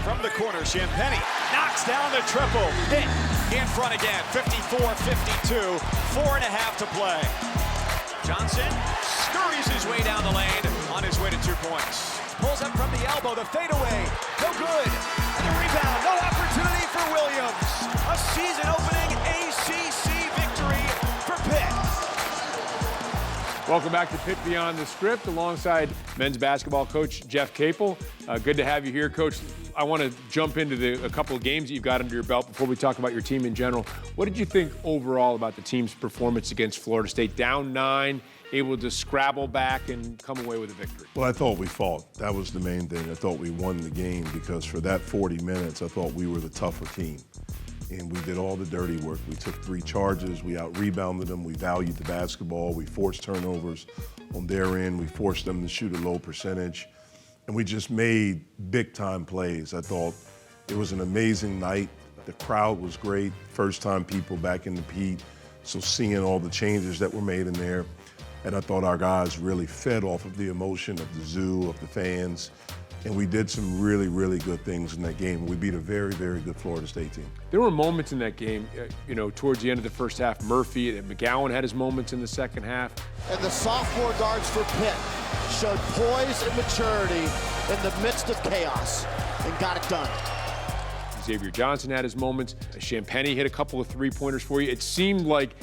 From the corner, Champagny knocks down the triple. Pitt in front again, 54-52, 4.5 to play. Johnson scurries his way down the lane on his way to 2 points. Pulls up from the elbow, the fadeaway, no good. And the rebound, no opportunity for Williams. A season-opening ACC victory for Pitt. Welcome back to Pitt Beyond the Script alongside men's basketball coach Jeff Capel. Good to have you here, Coach. I want to jump into a couple of games that you've got under your belt before we talk about your team in general. What did you think overall about the team's performance against Florida State? Down 9, able to scrabble back and come away with a victory. Well, I thought we fought. That was the main thing. I thought we won the game because for that 40 minutes, I thought we were the tougher team. And we did all the dirty work. We took 3 charges, we out-rebounded them, we valued the basketball, we forced turnovers on their end, we forced them to shoot a low percentage, and we just made big-time plays. I thought it was an amazing night. The crowd was great, first-time people back in the Pitt, so seeing all the changes that were made in there, and I thought our guys really fed off of the emotion of the zoo, of the fans, and we did some really, really good things in that game. We beat a very, very good Florida State team. There were moments in that game, towards the end of the first half. Murphy, McGowan had his moments in the second half. And the sophomore guards for Pitt showed poise and maturity in the midst of chaos and got it done. Xavier Johnson had his moments. Champagny hit a couple of three-pointers for you. It seemed like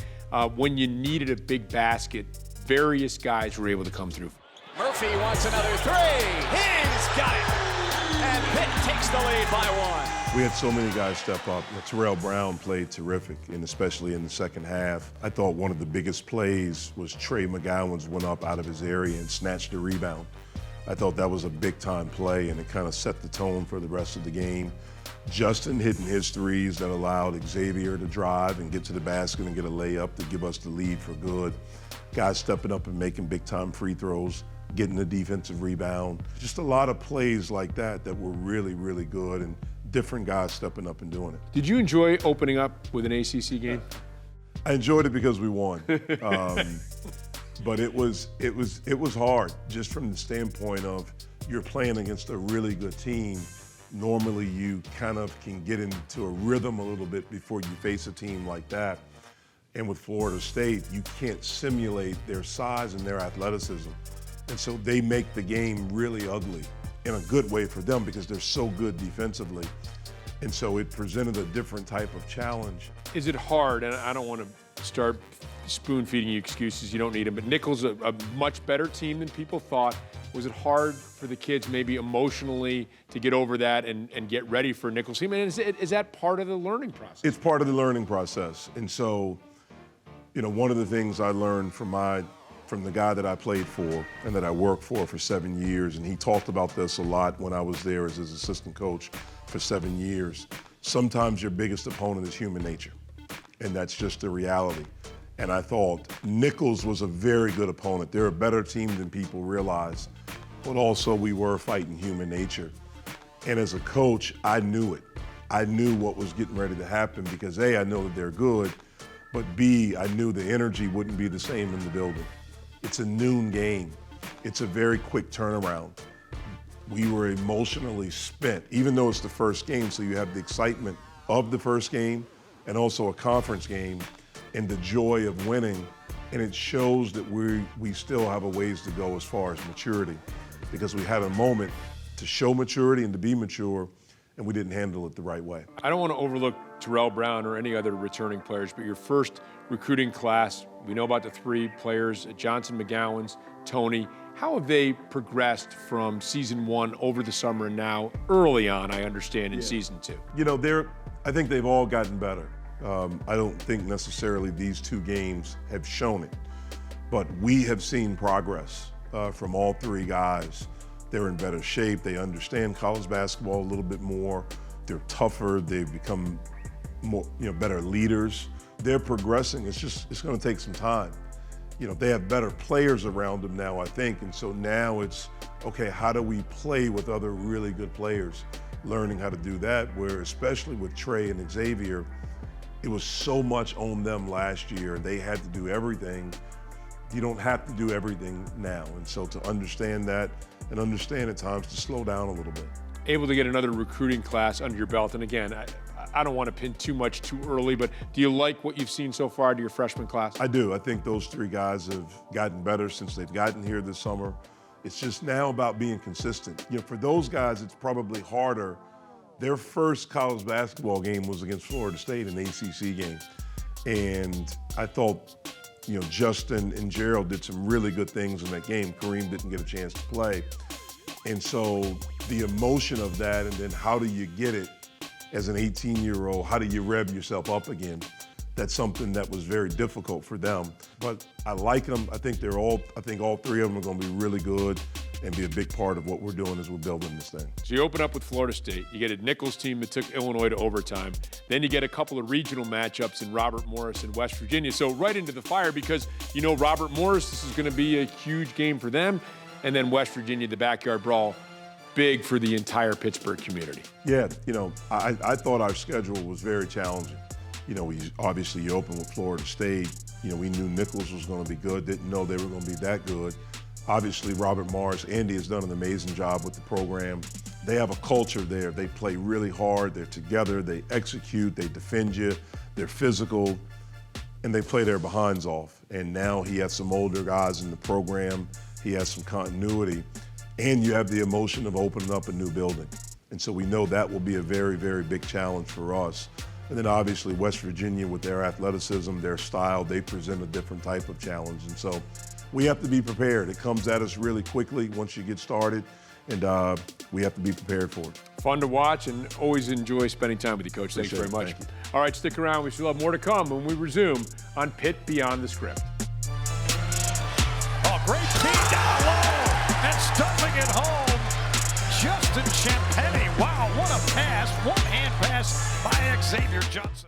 when you needed a big basket, various guys were able to come through. Murphy wants another 3. He's got it. And Pitt takes the lead by 1. We had so many guys step up. Terrell Brown played terrific, and especially in the second half. I thought one of the biggest plays was Trey McGowan's went up out of his area and snatched a rebound. I thought that was a big-time play, and it kind of set the tone for the rest of the game. Justin hitting his threes that allowed Xavier to drive and get to the basket and get a layup to give us the lead for good. Guys stepping up and making big-time free throws, getting the defensive rebound. Just a lot of plays like that that were really, really good, and different guys stepping up and doing it. Did you enjoy opening up with an ACC game? I enjoyed it because we won. But it was hard, just from the standpoint of you're playing against a really good team. Normally you kind of can get into a rhythm a little bit before you face a team like that. And with Florida State, you can't simulate their size and their athleticism. And so they make the game really ugly in a good way for them because they're so good defensively. And so it presented a different type of challenge. Is it hard, and I don't want to start spoon-feeding you excuses, you don't need them, but Nicholls a much better team than people thought. Was it hard for the kids maybe emotionally to get over that and get ready for Nicholls' team? And is that part of the learning process? It's part of the learning process. And so, one of the things I learned from the guy that I played for and that I worked for 7 years, and he talked about this a lot when I was there as his assistant coach for 7 years. Sometimes your biggest opponent is human nature, and that's just the reality. And I thought Nicholls was a very good opponent. They're a better team than people realize, but also we were fighting human nature. And as a coach, I knew it. I knew what was getting ready to happen because A, I know that they're good, but B, I knew the energy wouldn't be the same in the building. It's a noon game. It's a very quick turnaround. We were emotionally spent, even though it's the first game, so you have the excitement of the first game and also a conference game and the joy of winning, and it shows that we still have a ways to go as far as maturity because we had a moment to show maturity and to be mature, and we didn't handle it the right way. I don't want to overlook Terrell Brown or any other returning players, but your first recruiting class, we know about the 3 players, Johnson, McGowan's, Tony. How have they progressed from season 1 over the summer and now early on, I understand, in season 2? I think they've all gotten better. I don't think necessarily these 2 games have shown it, but we have seen progress from all 3 guys. They're in better shape. They understand college basketball a little bit more. They're tougher. They've become more, better leaders. They're progressing. It's going to take some time. They have better players around them now, I think, and so now it's, okay, how do we play with other really good players? Learning how to do that, where especially with Trey and Xavier, it was so much on them last year. They had to do everything. You don't have to do everything now. And so to understand that and understand at times to slow down a little bit. able to get another recruiting class under your belt. And again, I don't want to pin too much too early, but do you like what you've seen so far to your freshman class? I do. I think those three guys have gotten better since they've gotten here this summer. It's just now about being consistent. You know, for those guys, it's probably harder. Their first college basketball game was against Florida State, an ACC game. And I thought, you know, Justin and Gerald did some really good things in that game. Kareem didn't get a chance to play. And so the emotion of that, and then how do you get it as an 18-year-old? How do you rev yourself up again? That's something that was very difficult for them. But I like them. I think all three of them are going to be really good and be a big part of what we're doing as we're building this thing. So you open up with Florida State. You get a Nichols team that took Illinois to overtime. Then you get a couple of regional matchups in Robert Morris and West Virginia. So right into the fire because, you know, Robert Morris, this is going to be a huge game for them. And then West Virginia, the backyard brawl, big for the entire Pittsburgh community. Yeah, you know, I thought our schedule was very challenging. You know, you open with Florida State. You know, we knew Nichols was going to be good, didn't know they were going to be that good. Obviously, Robert Morris, Andy has done an amazing job with the program. They have a culture there. They play really hard. They're together. They execute. They defend you. They're physical, and they play their behinds off. And now he has some older guys in the program. He has some continuity. And you have the emotion of opening up a new building. And so we know that will be a very, very big challenge for us. And then obviously West Virginia with their athleticism, their style, they present a different type of challenge. And so we have to be prepared. It comes at us really quickly once you get started, and we have to be prepared for it. Fun to watch and always enjoy spending time with you, Coach. Thanks very much. All right, stick around. We still have more to come when we resume on Pitt Beyond the Script. Oh, great feed down low and stuffing it home. Justin Champagny. Wow, what a pass. One-hand pass by Xavier Johnson.